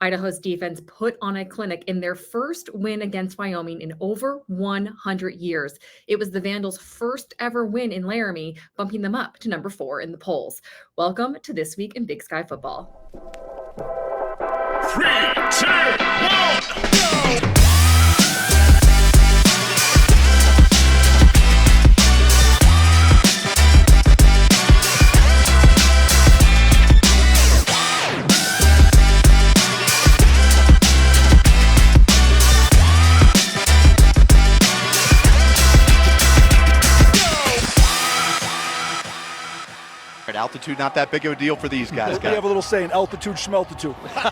Idaho's defense put on a clinic in their first win against Wyoming in over 100 years. It was the Vandals' first ever win in Laramie, bumping them up to number 4 in the polls. Welcome to This Week in Big Sky Football. 3, 2, 1, go! Altitude not that big of a deal for these guys. We have a little saying, altitude, schmeltitude. Guys,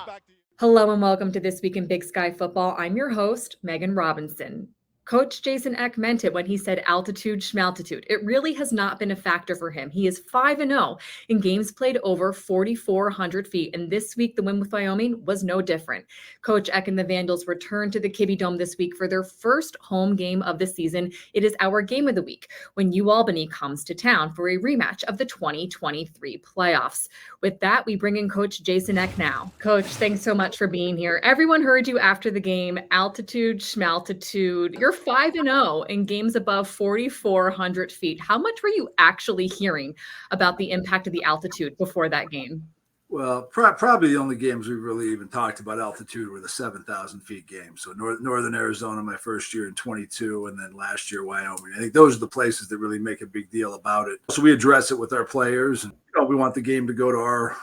back to you. Hello and welcome to This Week in Big Sky Football. I'm your host, Megan Robinson. Coach Jason Eck meant it when he said altitude, schmaltitude. It really has not been a factor for him. He is 5-0 in games played over 4,400 feet. And this week, the win with Wyoming was no different. Coach Eck and the Vandals return to the Kibbe Dome this week for their first home game of the season. It is our game of the week when UAlbany comes to town for a rematch of the 2023 playoffs. With that, we bring in Coach Jason Eck now. Coach, thanks so much for being here. Everyone heard you after the game. Altitude, schmaltitude. You're 5-0 in games above 4,400 feet. How much were you actually hearing about the impact of the altitude before that game? Well, probably the only games we really even talked about altitude were the 7,000 feet games. So Northern Arizona, my first year in 22, and then last year, Wyoming. I think those are the places that really make a big deal about it. So we address it with our players, and we want the game to go to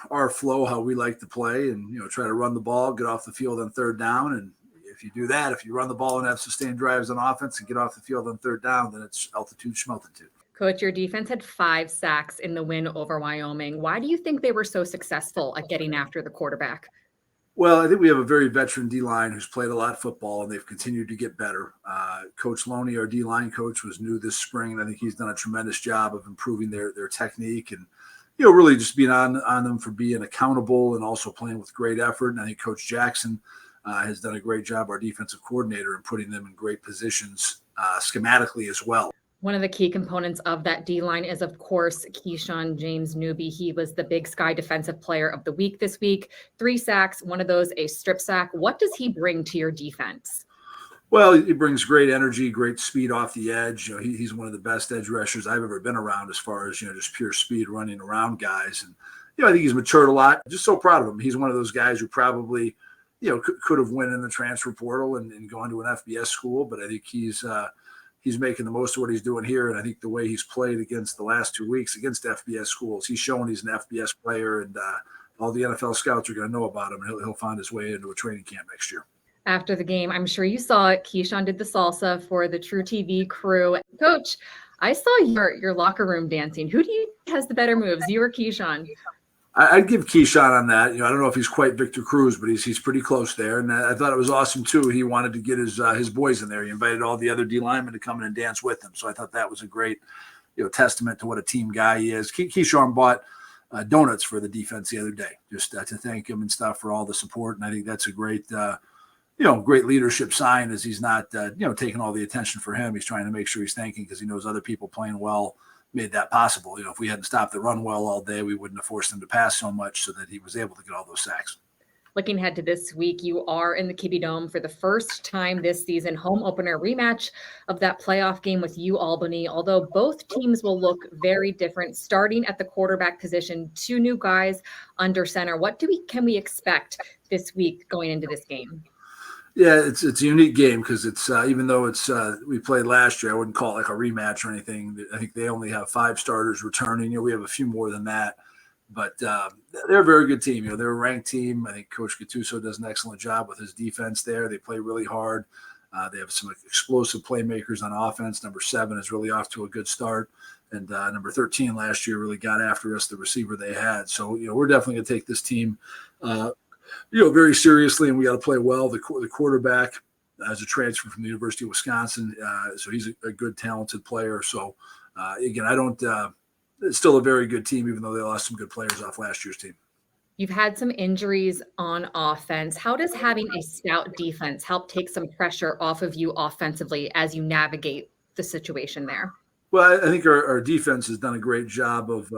our flow, how we like to play, and try to run the ball, get off the field on third down. And if you do that, if you run the ball and have sustained drives on offense and get off the field on third down, then it's altitude, schmaltitude. Coach, your defense had 5 sacks in the win over Wyoming. Why do you think they were so successful at getting after the quarterback? Well, I think we have a very veteran D-line who's played a lot of football, and they've continued to get better. Coach Loney, our D-line coach, was new this spring, and I think he's done a tremendous job of improving their technique and, really just being on them for being accountable and also playing with great effort. And I think Coach Jackson has done a great job, our defensive coordinator, in putting them in great positions schematically as well. One of the key components of that D-line is, of course, Keyshawn James Newby. He was the Big Sky Defensive Player of the Week this week. 3 sacks, one of those a strip sack. What does he bring to your defense? Well, he brings great energy, great speed off the edge. He's one of the best edge rushers I've ever been around as far as, just pure speed running around guys. And, I think he's matured a lot. Just so proud of him. He's one of those guys who probably, could have went in the transfer portal and gone to an FBS school. But I think he's making the most of what he's doing here. And I think the way he's played against the last 2 weeks against FBS schools, he's shown he's an FBS player, and all the NFL scouts are going to know about him. And he'll find his way into a training camp next year. After the game, I'm sure you saw it. Keyshawn did the salsa for the True TV crew. Coach, I saw your locker room dancing. Who do you think has the better moves, you or Keyshawn? I'd give Keyshawn on that. I don't know if he's quite Victor Cruz, but he's pretty close there. And I thought it was awesome, too. He wanted to get his boys in there. He invited all the other D linemen to come in and dance with him. So I thought that was a great testament to what a team guy he is. Keyshawn bought donuts for the defense the other day, just to thank him and stuff for all the support. And I think that's a great great leadership sign, as he's not, taking all the attention for him. He's trying to make sure he's thanking, because he knows other people playing well made that possible. If we hadn't stopped the run well all day, we wouldn't have forced him to pass so much, so that he was able to get all those sacks. Looking ahead to this week, you are in the Kibbe Dome for the first time this season. Home opener rematch of that playoff game with UAlbany. Although both teams will look very different, starting at the quarterback position, 2 new guys under center. What can we expect this week going into this game? Yeah, it's a unique game, because it's even though it's we played last year, I wouldn't call it like a rematch or anything. I think they only have 5 starters returning. We have a few more than that, but they're a very good team. They're a ranked team. I think Coach Gattuso does an excellent job with his defense there. They play really hard. They have some explosive playmakers on offense. Number 7 is really off to a good start, and number 13 last year really got after us, the receiver they had. So we're definitely going to take this team very seriously, and we got to play well. The quarterback as a transfer from the University of Wisconsin, so he's a good, talented player. So again, it's still a very good team, even though they lost some good players off last year's team. You've had some injuries on offense. How does having a stout defense help take some pressure off of you offensively as you navigate the situation there? Well, I think our defense has done a great job of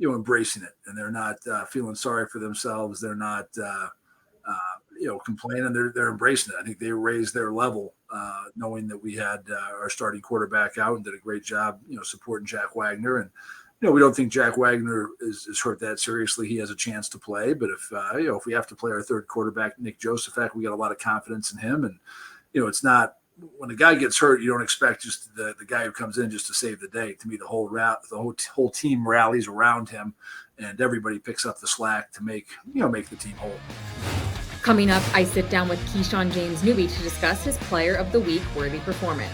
embracing it, and they're not feeling sorry for themselves. They're not complaining. They're embracing it. I think they raised their level, knowing that we had our starting quarterback out and did a great job, supporting Jack Wagner. And we don't think Jack Wagner is hurt that seriously. He has a chance to play, but if we have to play our third quarterback, Nick Joseph, we got a lot of confidence in him. And it's not, when a guy gets hurt, you don't expect just the guy who comes in just to save the day. To me, the whole team rallies around him, and everybody picks up the slack to make the team whole. Coming up, I sit down with Keyshawn James Newby to discuss his Player of the Week worthy performance.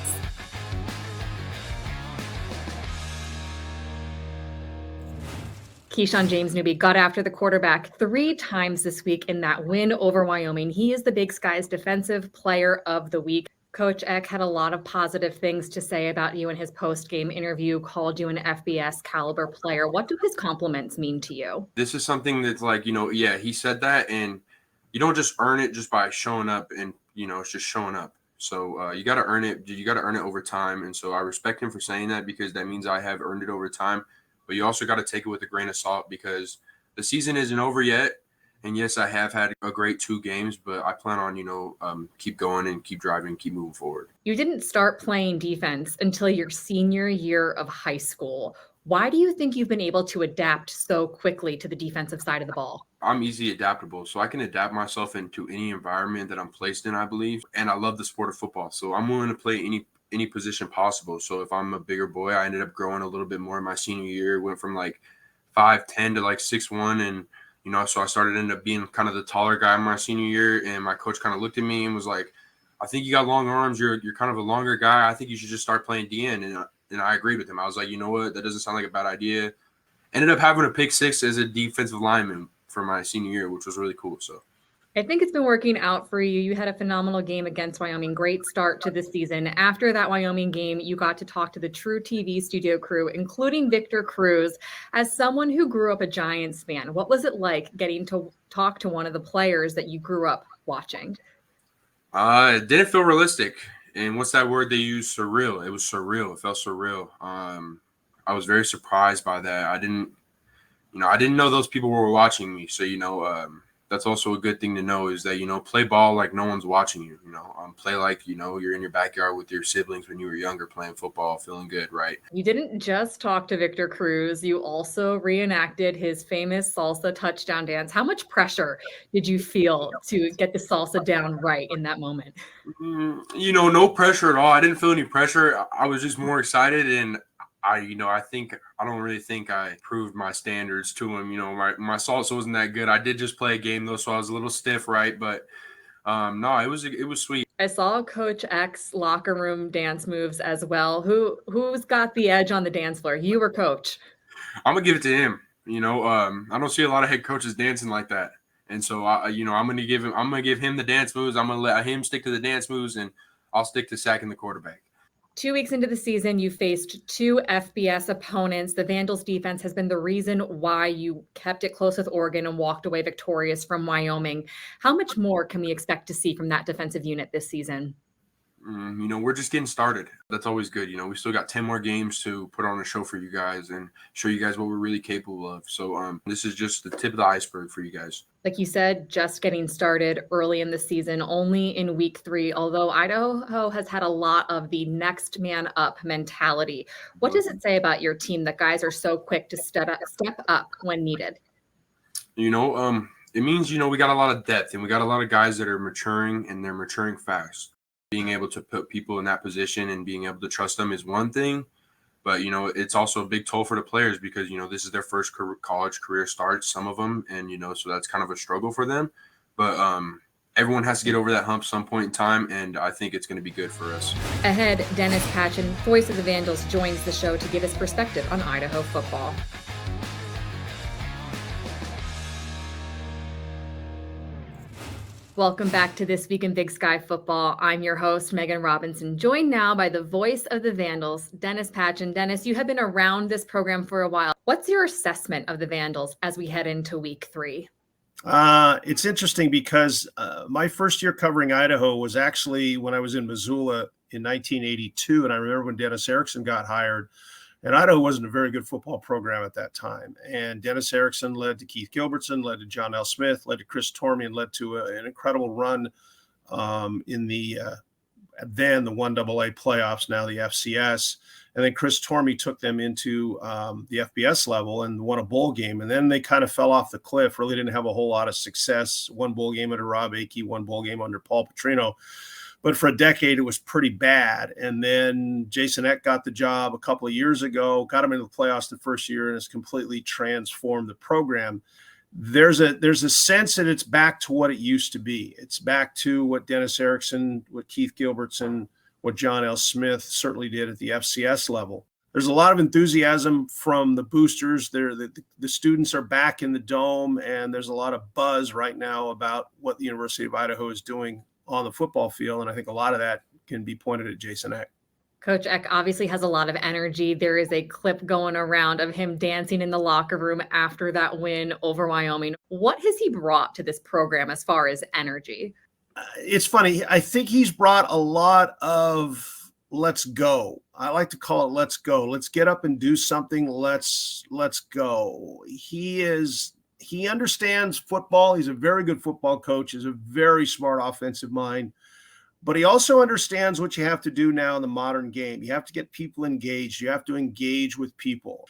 Keyshawn James Newby got after the quarterback 3 times this week in that win over Wyoming. He is the Big Sky's Defensive Player of the Week. Coach Eck had a lot of positive things to say about you in his post-game interview, called you an FBS caliber player. What do his compliments mean to you? This is something that's like, he said that, and you don't just earn it just by showing up, and, it's just showing up. So you got to earn it. You got to earn it over time. And so I respect him for saying that, because that means I have earned it over time. But you also got to take it with a grain of salt, because the season isn't over yet. And yes, I have had a great 2 games, but I plan on, keep going and keep driving, keep moving forward. You didn't start playing defense until your senior year of high school. Why do you think you've been able to adapt so quickly to the defensive side of the ball? I'm easily adaptable, so I can adapt myself into any environment that I'm placed in, I believe. And I love the sport of football, so I'm willing to play any position possible. So if I'm a bigger boy, I ended up growing a little bit more in my senior year, went from like 5'10" to like 6'1", and so I ended up being kind of the taller guy in my senior year, and my coach kind of looked at me and was like, I think you got long arms. You're kind of a longer guy. I think you should just start playing DN. And I agreed with him. I was like, you know what? That doesn't sound like a bad idea. Ended up having a pick 6 as a defensive lineman for my senior year, which was really cool. So I think it's been working out for you. You had a phenomenal game against Wyoming. Great start to the season. After that Wyoming game, you got to talk to the True TV studio crew, including Victor Cruz. As someone who grew up a Giants fan, what was it like getting to talk to one of the players that you grew up watching? It didn't feel realistic. And what's that word they use? Surreal. It was surreal. It felt surreal. I was very surprised by that. I didn't know those people were watching me. So, that's also a good thing to know, is that, play ball like no one's watching you, play like, you're in your backyard with your siblings when you were younger, playing football, feeling good, right? You didn't just talk to Victor Cruz. You also reenacted his famous salsa touchdown dance. How much pressure did you feel to get the salsa down right in that moment? No pressure at all. I didn't feel any pressure. I was just more excited, and I don't really think I proved my standards to him. My salsa wasn't that good. I did just play a game though, so I was a little stiff, right? But no, it was sweet. I saw Coach X locker room dance moves as well. Who's got the edge on the dance floor? You or Coach? I'm gonna give it to him. I don't see a lot of head coaches dancing like that, and so I'm gonna give him the dance moves. I'm gonna let him stick to the dance moves, and I'll stick to sacking the quarterback. 2 weeks into the season, you faced 2 FBS opponents. The Vandals defense has been the reason why you kept it close with Oregon and walked away victorious from Wyoming. How much more can we expect to see from that defensive unit this season? We're just getting started. That's always good. We still got 10 more games to put on a show for you guys and show you guys what we're really capable of. So this is just the tip of the iceberg for you guys. Like you said, just getting started early in the season, only in week 3, although Idaho has had a lot of the next man up mentality. What does it say about your team that guys are so quick to step up when needed? It means, we got a lot of depth, and we got a lot of guys that are maturing, and they're maturing fast. Being able to put people in that position and being able to trust them is one thing, but it's also a big toll for the players, because this is their first college career start, some of them, and so that's kind of a struggle for them. But everyone has to get over that hump some point in time, and I think it's going to be good for us. Ahead, Dennis Patchen, voice of the Vandals, joins the show to give his perspective on Idaho football. Welcome back to This Week in Big Sky Football. I'm your host, Megan Robinson, joined now by the voice of the Vandals, Dennis Patchen. Dennis, you have been around this program for a while. What's your assessment of the Vandals as we head into week 3? It's interesting because my first year covering Idaho was actually when I was in Missoula in 1982. And I remember when Dennis Erickson got hired And Idaho wasn't a very good football program at that time. And Dennis Erickson led to Keith Gilbertson, led to John L. Smith, led to Chris Tormey, and led to an incredible run in the 1AA playoffs, now the FCS. And then Chris Tormey took them into the FBS level and won a bowl game. And then they kind of fell off the cliff, really didn't have a whole lot of success. One bowl game under Rob Akey, one bowl game under Paul Petrino. But for a decade, it was pretty bad. And then Jason Eck got the job a couple of years ago, got him into the playoffs the first year, and has completely transformed the program. There's a sense that it's back to what it used to be. It's back to what Dennis Erickson, what Keith Gilbertson, what John L. Smith certainly did at the FCS level. There's a lot of enthusiasm from the boosters. The students are back in the dome, and there's a lot of buzz right now about what the University of Idaho is doing on the football field. And I think a lot of that can be pointed at Jason Eck. Coach Eck obviously has a lot of energy. There is a clip going around of him dancing in the locker room after that win over Wyoming. What has he brought to this program as far as energy? It's funny. I think he's brought a lot of let's go. I like to call it let's go. Let's get up and do something. Let's go. He understands football. He's a very good football coach. He's a very smart offensive mind. But he also understands what you have to do now in the modern game. You have to get people engaged. You have to engage with people.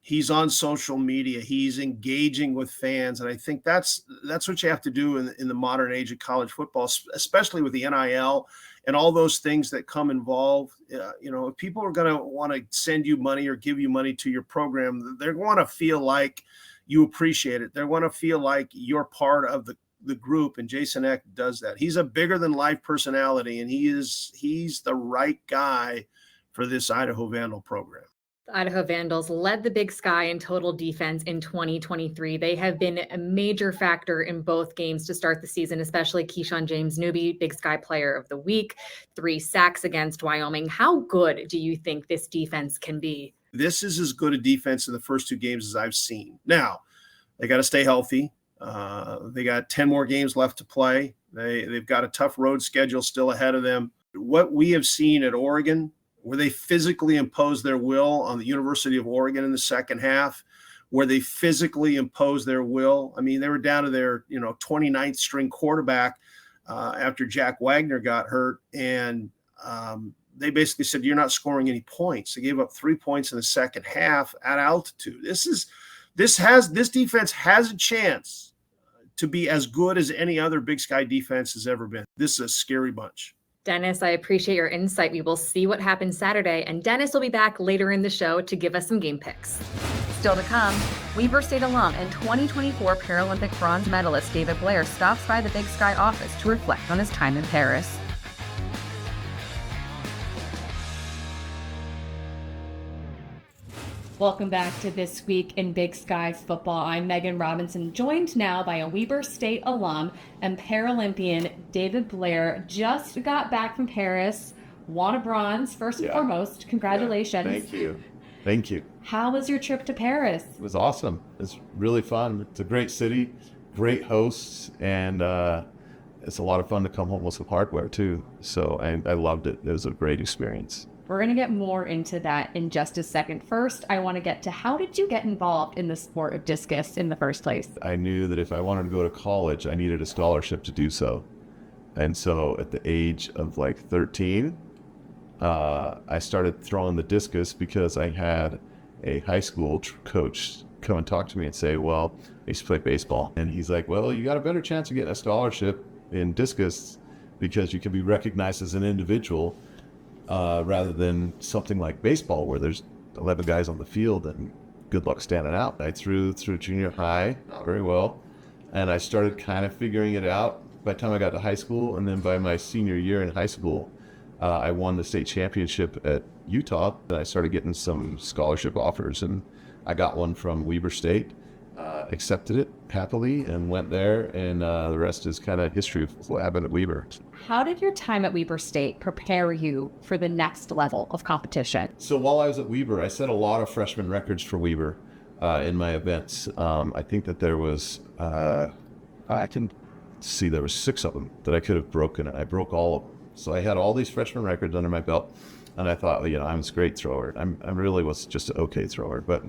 He's on social media. He's engaging with fans. And I think that's what you have to do in the modern age of college football, especially with the NIL and all those things that come involved. If people are going to want to send you money or give you money to your program, they're going to feel like you appreciate it. They want to feel like you're part of the group, and Jason Eck does that. He's a bigger than life personality, and he's the right guy for this Idaho Vandal program. The Idaho Vandals led the Big Sky in total defense in 2023. They have been a major factor in both games to start the season, especially Keyshawn James Newby, Big Sky Player of the Week, 3 sacks against Wyoming. How good do you think this defense can be? This is as good a defense in the first 2 games as I've seen. Now, they got to stay healthy. They got 10 more games left to play. They've got a tough road schedule still ahead of them. What we have seen at Oregon, where they physically imposed their will on the University of Oregon in the second half, where they physically imposed their will. I mean, they were down to their 29th string quarterback after Jack Wagner got hurt, and they basically said, you're not scoring any points. They gave up 3 points in the second half at altitude. This defense has a chance to be as good as any other Big Sky defense has ever been. This is a scary bunch. Dennis, I appreciate your insight. We will see what happens Saturday, and Dennis will be back later in the show to give us some game picks. Still to come, Weber State alum and 2024 Paralympic bronze medalist David Blair stops by the Big Sky office to reflect on his time in Paris. Welcome back to This Week in Big Sky Football. I'm Megan Robinson, joined now by a Weber State alum and Paralympian David Blair. Just got back from Paris, won a bronze, first and foremost. Congratulations. Yeah, thank you. Thank you. How was your trip to Paris? It was awesome. It's really fun. It's a great city, great hosts, and it's a lot of fun to come home with some hardware too. So I loved it. It was a great experience. We're going to get more into that in just a second. First, I want to get to how did you get involved in the sport of discus in the first place? I knew that if I wanted to go to college, I needed a scholarship to do so. And so at the age of like 13, I started throwing the discus because I had a high school coach come and talk to me and say, well, I used to play baseball. And he's like, well, you got a better chance of getting a scholarship in discus because you can be recognized as an individual rather than something like baseball where there's 11 guys on the field and good luck standing out. I threw through junior high, not very well, and I started kind of figuring it out by the time I got to high school. And then by my senior year in high school, I won the state championship at Utah, and I started getting some scholarship offers, and I got one from Weber State, accepted it happily, and went there, and the rest is kind of history of what happened at Weber. How did your time at Weber State prepare you for the next level of competition? So while I was at Weber, I set a lot of freshman records for Weber in my events. I think that there was, I can see there was 6 of them that I could have broken, and I broke all of them. So I had all these freshman records under my belt. And I thought, I'm a great thrower. I really was just an okay thrower, but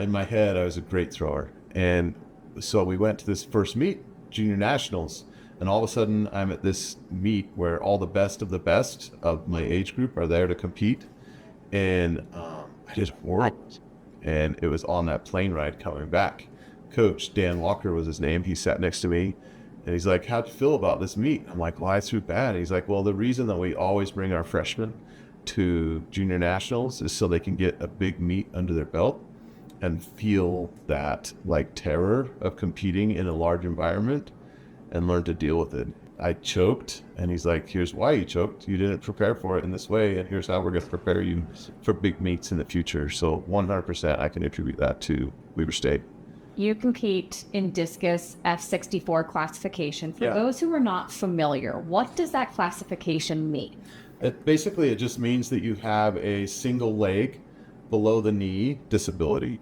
in my head, I was a great thrower. And so we went to this first meet, junior nationals, and all of a sudden I'm at this meet where all the best of my age group are there to compete. And I did horrible. And it was on that plane ride coming back. Coach Dan Walker was his name. He sat next to me. And he's like, how'd you feel about this meet? I'm like, well, I threw bad. And he's like, well, the reason that we always bring our freshmen to junior nationals is so they can get a big meet under their belt and feel that like terror of competing in a large environment and learn to deal with it. I choked, and he's like, here's why you choked. You didn't prepare for it in this way, and here's how we're going to prepare you for big meets in the future. So 100% I can attribute that to Weber State. You compete in discus F64 classification. For Yeah. those who are not familiar, what does that classification mean? It just means that you have a single leg below the knee disability.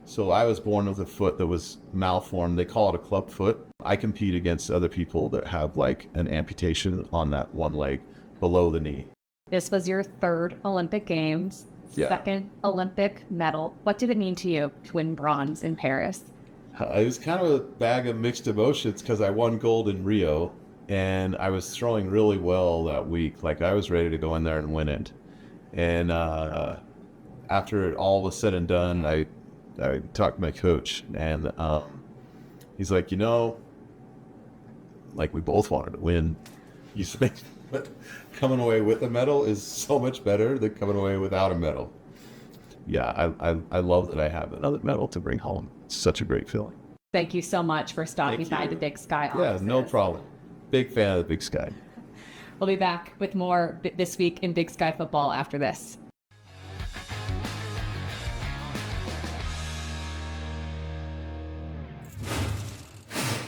So I was born with a foot that was malformed. They call it a club foot. I compete against other people that have like an amputation on that one leg below the knee. This was your third Olympic Games, Yeah. second Olympic medal. What did it mean to you to win bronze in Paris? It was kind of a bag of mixed emotions because I won gold in Rio and I was throwing really well that week. Like I was ready to go in there and win it. And after it all was said and done, I talked to my coach, and he's like, like we both wanted to win. You think, but coming away with a medal is so much better than coming away without a medal. Yeah, I love that I have another medal to bring home. It's such a great feeling. Thank you so much for stopping Thank by you. the Big Sky Yeah, offices. no problem. Big fan of the Big Sky. We'll be back with more This Week in Big Sky Football after this.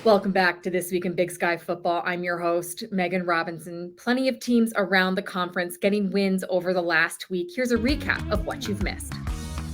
Welcome back to This Week in Big Sky Football. I'm your host, Megan Robinson. Plenty of teams around the conference getting wins over the last week. Here's a recap of what you've missed.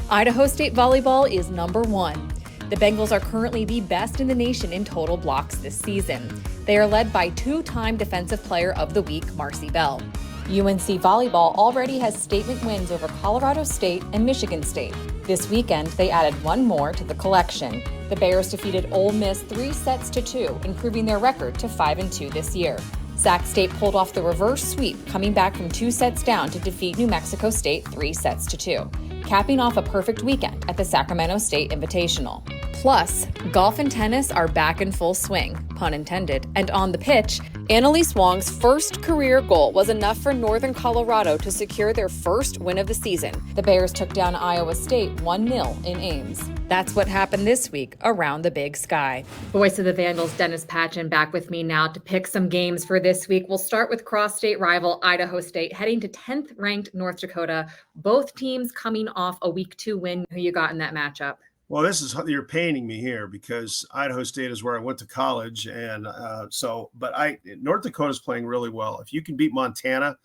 Idaho State volleyball is number 1. The Bengals are currently the best in the nation in total blocks this season. They are led by 2-time Defensive Player of the Week, Marcy Bell. UNC volleyball already has statement wins over Colorado State and Michigan State. This weekend, they added one more to the collection. The Bears defeated Ole Miss 3-2, improving their record to 5-2 this year. Sac State pulled off the reverse sweep, coming back from 2 sets down to defeat New Mexico State 3-2, capping off a perfect weekend at the Sacramento State Invitational. Plus, golf and tennis are back in full swing, pun intended, and on the pitch, Annalise Wong's first career goal was enough for Northern Colorado to secure their first win of the season. The Bears took down Iowa State 1-0 in Ames. That's what happened this week around the Big Sky. Voice of the Vandals, Dennis Patchen, back with me now to pick some games for this week. We'll start with cross-state rival Idaho State, heading to 10th-ranked North Dakota. Both teams coming off a Week 2 win. Who you got in that matchup? Well, you're painting me here because Idaho State is where I went to college, and North Dakota's playing really well. If you can beat Montana,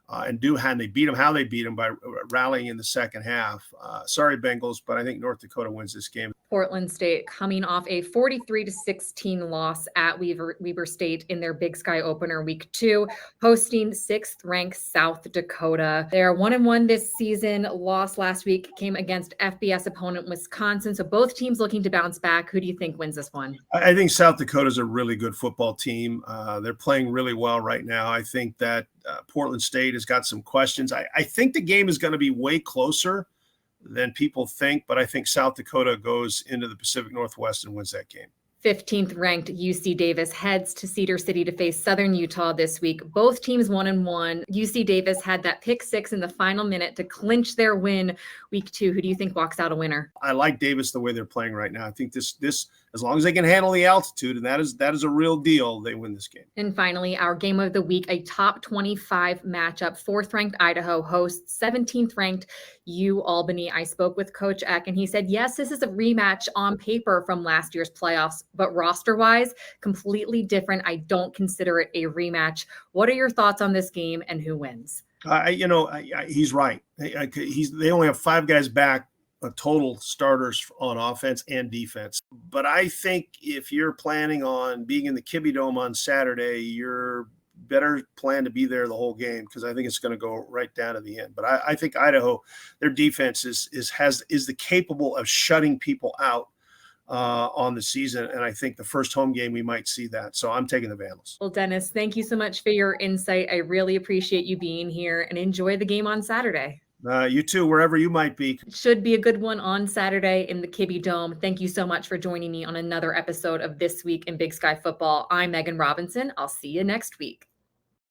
and they beat them how they beat them by rallying in the second half. Sorry, Bengals, but I think North Dakota wins this game. Portland State coming off a 43-16 loss at Weber State in their Big Sky opener Week 2, hosting 6th-ranked South Dakota. They are 1-1 this season. Loss last week came against FBS opponent Wisconsin. So both teams looking to bounce back. Who do you think wins this one? I think South Dakota's a really good football team. They're playing really well right now. I think that Portland State has got some questions. I think the game is going to be way closer than people think, but I think South Dakota goes into the Pacific Northwest and wins that game. 15th ranked UC Davis heads to Cedar City to face Southern Utah this week. Both teams 1-1. UC Davis had that pick 6 in the final minute to clinch their win Week 2. Who do you think walks out a winner? I like Davis the way they're playing right now. I think this as long as they can handle the altitude, and that is a real deal, they win this game. And finally, our game of the week, a top 25 matchup. 4th-ranked Idaho hosts 17th-ranked Albany. I spoke with Coach Eck, and he said, yes, this is a rematch on paper from last year's playoffs, but roster-wise, completely different. I don't consider it a rematch. What are your thoughts on this game and who wins? He's right. They only have 5 guys back, total starters on offense and defense. But I think if you're planning on being in the Kibby Dome on Saturday, you're better plan to be there the whole game, because I think it's going to go right down to the end. But I think Idaho, their defense is the capable of shutting people out on the season, and I think the first home game we might see that. So I'm taking the Vandals. Well, Dennis, thank you so much for your insight. I really appreciate you being here, and enjoy the game on Saturday. You too, wherever you might be. It should be a good one on Saturday in the Kibbe Dome. Thank you so much for joining me on another episode of This Week in Big Sky Football. I'm Megan Robinson. I'll see you next week.